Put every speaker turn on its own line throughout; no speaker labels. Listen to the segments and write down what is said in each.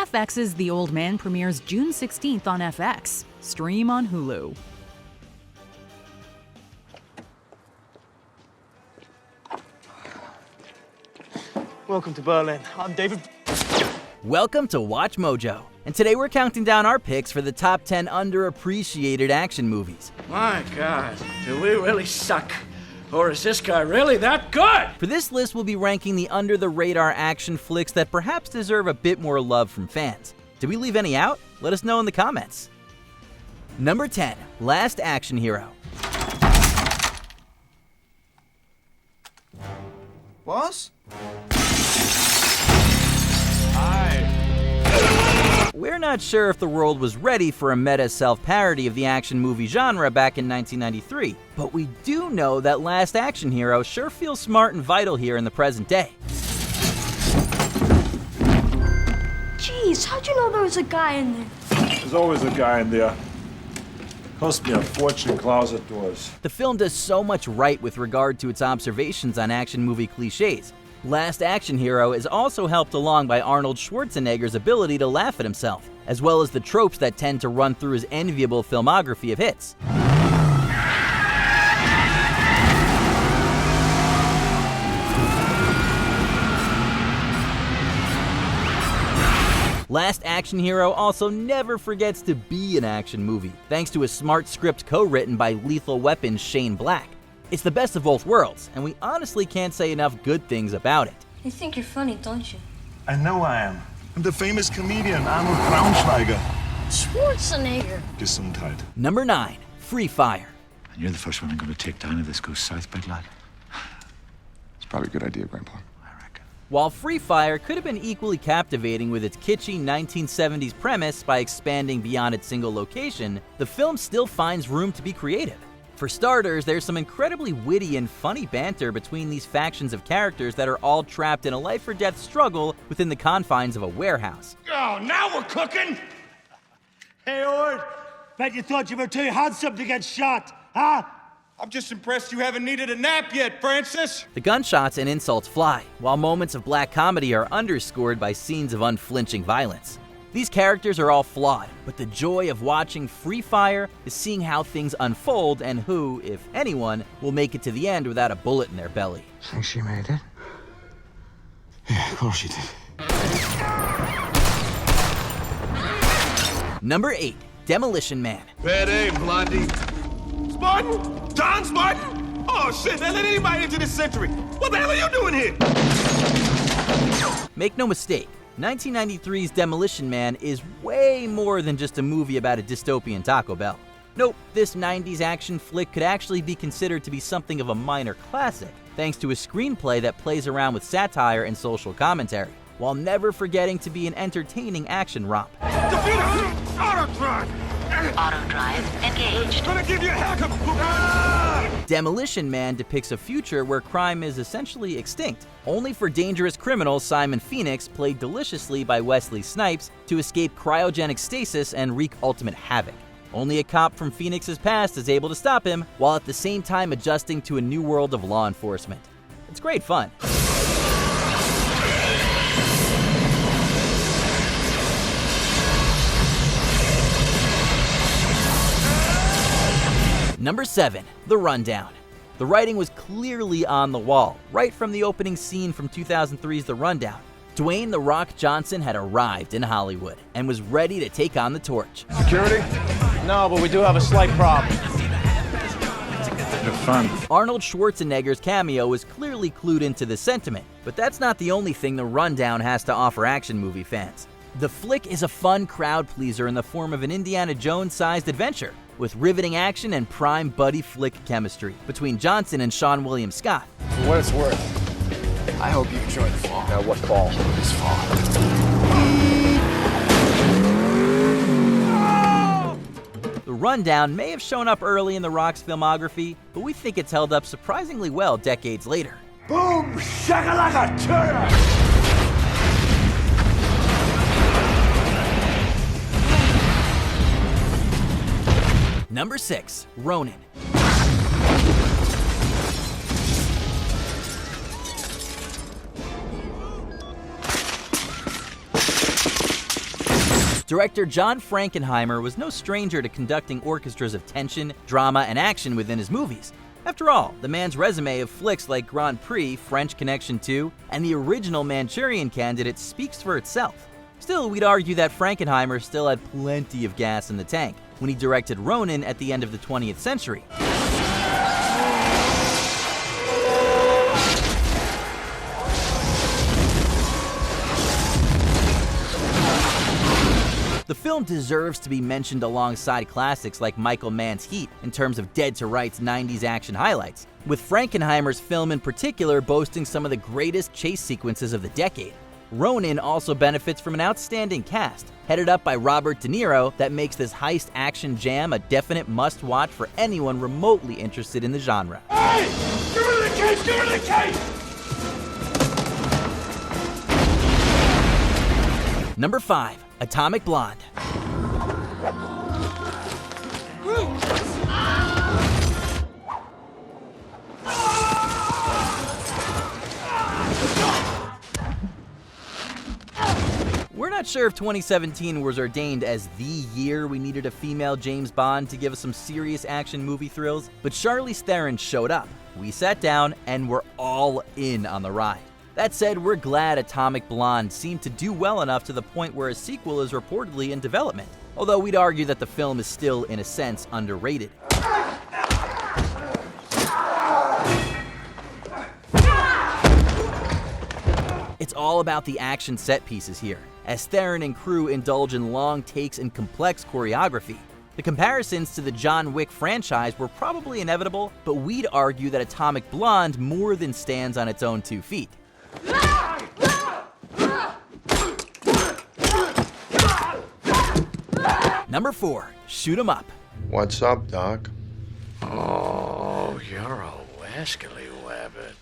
FX's The Old Man premieres June 16th on FX. Stream on Hulu.
Welcome to Berlin. I'm David.
Welcome to Watch Mojo, and today we're counting down our picks for the top 10 underappreciated action movies.
My God, do we really suck? Or is this guy really that good?
For this list, we'll be ranking the under-the-radar action flicks that perhaps deserve a bit more love from fans. Did we leave any out? Let us know in the comments. Number 10, Last Action Hero.
Boss?
We're not sure if the world was ready for a meta self-parody of the action movie genre back in 1993, but we do know that Last Action Hero sure feels smart and vital here in the present day.
Jeez, how'd you know there was a guy in there?
There's always a guy in there. Cost me a fortune, closet doors.
The film does so much right with regard to its observations on action movie cliches. Last Action Hero is also helped along by Arnold Schwarzenegger's ability to laugh at himself, as well as the tropes that tend to run through his enviable filmography of hits. Last Action Hero also never forgets to be an action movie, thanks to a smart script co-written by Lethal Weapon's Shane Black. It's the best of both worlds, and we honestly can't say enough good things about it.
You think you're funny, don't you?
I know I am. I'm the famous comedian Arnold Braunschweiger.
Schwarzenegger.
Gesundheit.
Number 9, Free Fire.
And you're the first one I'm going to take down if this goes south, big lad.
It's probably a good idea, Grandpa.
I reckon.
While Free Fire could have been equally captivating with its kitschy 1970s premise by expanding beyond its single location, the film still finds room to be creative. For starters, there's some incredibly witty and funny banter between these factions of characters that are all trapped in a life-or-death struggle within the confines of a warehouse.
Oh, now we're cooking! Hey, Ord, bet you thought you were too handsome to get shot, huh?
I'm just impressed you haven't needed a nap yet, Francis.
The gunshots and insults fly, while moments of black comedy are underscored by scenes of unflinching violence. These characters are all flawed, but the joy of watching Free Fire is seeing how things unfold and who, if anyone, will make it to the end without a bullet in their belly.
Think she made it? Yeah, of course she did.
Number 8, Demolition Man.
Bad aim, Blondie. Spartan? John Spartan? Oh, shit, they let anybody into this century. What the hell are you doing here?
Make no mistake, 1993's Demolition Man is way more than just a movie about a dystopian Taco Bell. Nope, this 90s action flick could actually be considered to be something of a minor classic, thanks to a screenplay that plays around with satire and social commentary, while never forgetting to be an entertaining action romp.
Auto drive!
Auto drive engaged.
Gonna give you a haircut!
Demolition Man depicts a future where crime is essentially extinct, only for dangerous criminal Simon Phoenix, played deliciously by Wesley Snipes, to escape cryogenic stasis and wreak ultimate havoc. Only a cop from Phoenix's past is able to stop him, while at the same time adjusting to a new world of law enforcement. It's great fun. Number 7, The Rundown. The writing was clearly on the wall, right from the opening scene from 2003's The Rundown. Dwayne "The Rock" Johnson had arrived in Hollywood and was ready to take on the torch.
Security? No, but we do have a slight problem.
Have fun.
Arnold Schwarzenegger's cameo was clearly clued into the sentiment, but that's not the only thing The Rundown has to offer action movie fans. The flick is a fun crowd pleaser in the form of an Indiana Jones-sized adventure, with riveting action and prime buddy flick chemistry between Johnson and Seann William Scott.
For what it's worth, I hope you enjoy the fall.
Now, what fall?
This fall.
The Rundown may have shown up early in The Rock's filmography, but we think it's held up surprisingly well decades later.
Boom! Shakalaka turner!
Number 6, Ronin. Director John Frankenheimer was no stranger to conducting orchestras of tension, drama, and action within his movies. After all, the man's resume of flicks like Grand Prix, French Connection 2, and the original Manchurian Candidate speaks for itself. Still, we'd argue that Frankenheimer still had plenty of gas in the tank when he directed Ronin at the end of the 20th century. The film deserves to be mentioned alongside classics like Michael Mann's Heat in terms of dead-to-rights 90s action highlights, with Frankenheimer's film in particular boasting some of the greatest chase sequences of the decade. Ronin also benefits from an outstanding cast, headed up by Robert De Niro, that makes this heist action jam a definite must-watch for anyone remotely interested in the genre.
Hey! Give her the case! Give her the case!
Number 5. Atomic Blonde. We're not sure if 2017 was ordained as the year we needed a female James Bond to give us some serious action movie thrills, but Charlize Theron showed up. We sat down and we're all in on the ride. That said, we're glad Atomic Blonde seemed to do well enough to the point where a sequel is reportedly in development, although we'd argue that the film is still, in a sense, underrated. It's all about the action set pieces here, as Theron and crew indulge in long takes and complex choreography. The comparisons to the John Wick franchise were probably inevitable, but we'd argue that Atomic Blonde more than stands on its own 2 feet. Number 4. Shoot 'em up.
What's up, Doc?
Oh, you're a wascally wabbit.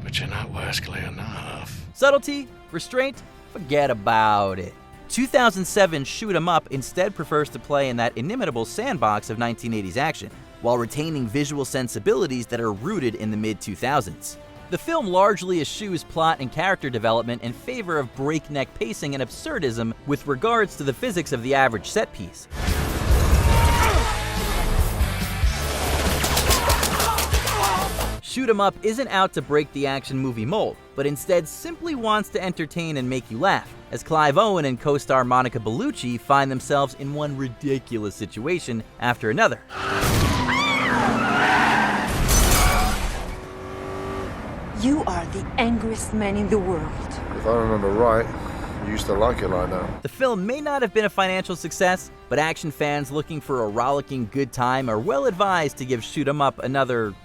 But you're not wascally enough.
Subtlety? Restraint? Forget about it. 2007 Shoot 'em Up instead prefers to play in that inimitable sandbox of 1980s action, while retaining visual sensibilities that are rooted in the mid-2000s. The film largely eschews plot and character development in favor of breakneck pacing and absurdism with regards to the physics of the average set piece. Shoot 'em Up isn't out to break the action movie mold, but instead simply wants to entertain and make you laugh, as Clive Owen and co-star Monica Bellucci find themselves in one ridiculous situation after another.
You are the angriest man in the world.
If I remember right, you used to like it like that.
The film may not have been a financial success, but action fans looking for a rollicking good time are well advised to give Shoot 'em Up another,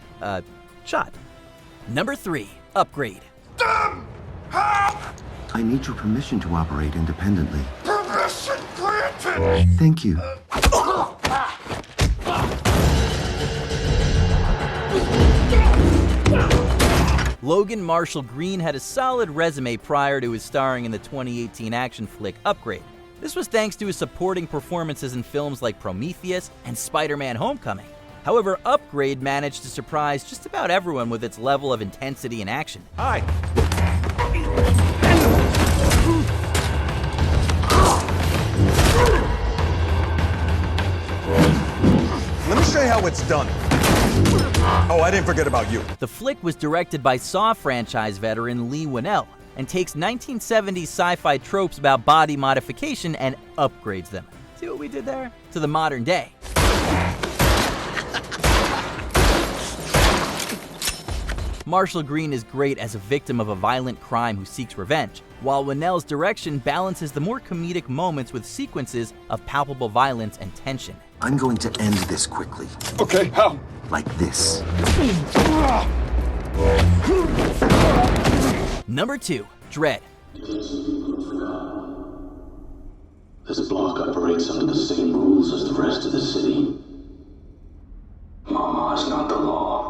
shot. Number 3. Upgrade.
I need your permission to operate independently.
Permission granted!
Thank you.
Logan Marshall Green had a solid resume prior to his starring in the 2018 action flick Upgrade. This was thanks to his supporting performances in films like Prometheus and Spider-Man: Homecoming. However, Upgrade managed to surprise just about everyone with its level of intensity and action.
Hi.
Let me show you how it's done. Oh, I didn't forget about you.
The flick was directed by Saw franchise veteran Lee Winnell and takes 1970s sci-fi tropes about body modification and upgrades them. See what we did there? To the modern day. Marshall Green is great as a victim of a violent crime who seeks revenge, while Winnell's direction balances the more comedic moments with sequences of palpable violence and tension.
I'm going to end this quickly.
Okay, how?
Like this.
Number 2. Dread.
This block operates under the same rules as the rest of the city. Mama is not the law.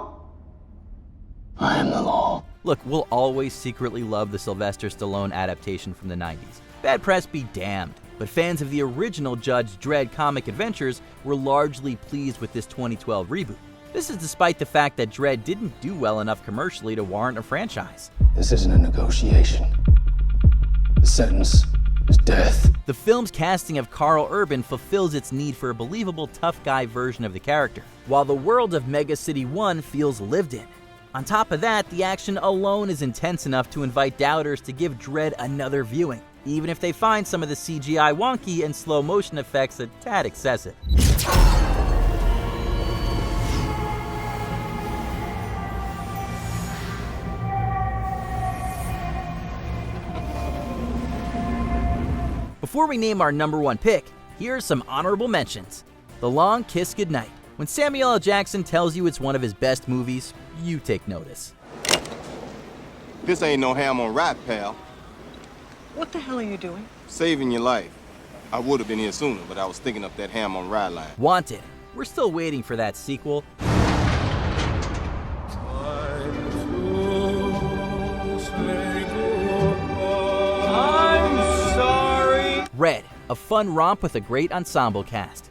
I am the law.
Look, we'll always secretly love the Sylvester Stallone adaptation from the 90s. Bad press be damned, but fans of the original Judge Dredd comic adventures were largely pleased with this 2012 reboot. This is despite the fact that Dredd didn't do well enough commercially to warrant a franchise.
This isn't a negotiation.
The sentence is death.
The film's casting of Carl Urban fulfills its need for a believable tough guy version of the character, while the world of Mega City 1 feels lived in. On top of that, the action alone is intense enough to invite doubters to give Dredd another viewing, even if they find some of the CGI wonky and slow motion effects a tad excessive. Before we name our number one pick, here are some honorable mentions. The Long Kiss Goodnight. When Samuel L. Jackson tells you it's one of his best movies, you take notice.
This ain't no ham on rye, pal.
What the hell are you doing?
Saving your life. I would have been here sooner, but I was thinking up that ham on rye line.
Wanted. We're still waiting for that sequel. Red, a fun romp with a great ensemble cast.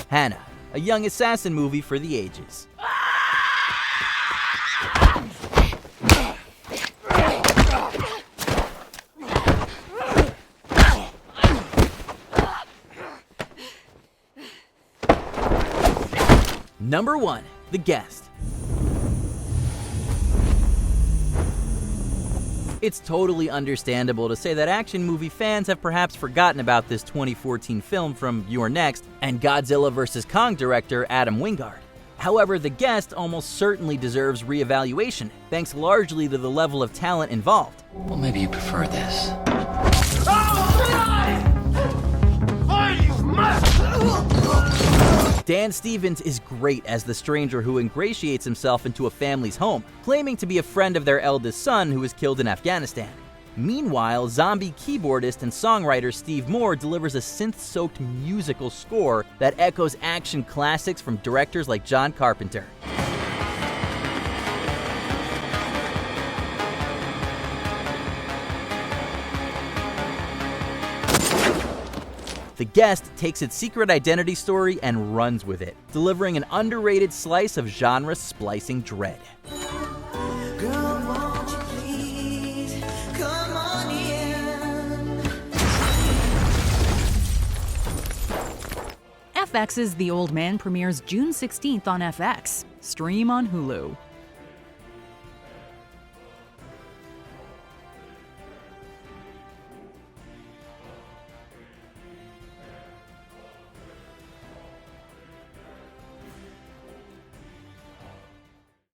Hannah, a young assassin movie for the ages. Number 1, The Guest. It's totally understandable to say that action movie fans have perhaps forgotten about this 2014 film from You're Next and Godzilla vs. Kong director Adam Wingard. However, The Guest almost certainly deserves reevaluation, thanks largely to the level of talent involved.
Well, maybe you prefer this.
Dan Stevens is great as the stranger who ingratiates himself into a family's home, claiming to be a friend of their eldest son who was killed in Afghanistan. Meanwhile, zombie keyboardist and songwriter Steve Moore delivers a synth-soaked musical score that echoes action classics from directors like John Carpenter. The Guest takes its secret identity story and runs with it, delivering an underrated slice of genre-splicing dread.
Girl, won't you please come on in?
FX's The Old Man premieres June 16th on FX. Stream on Hulu.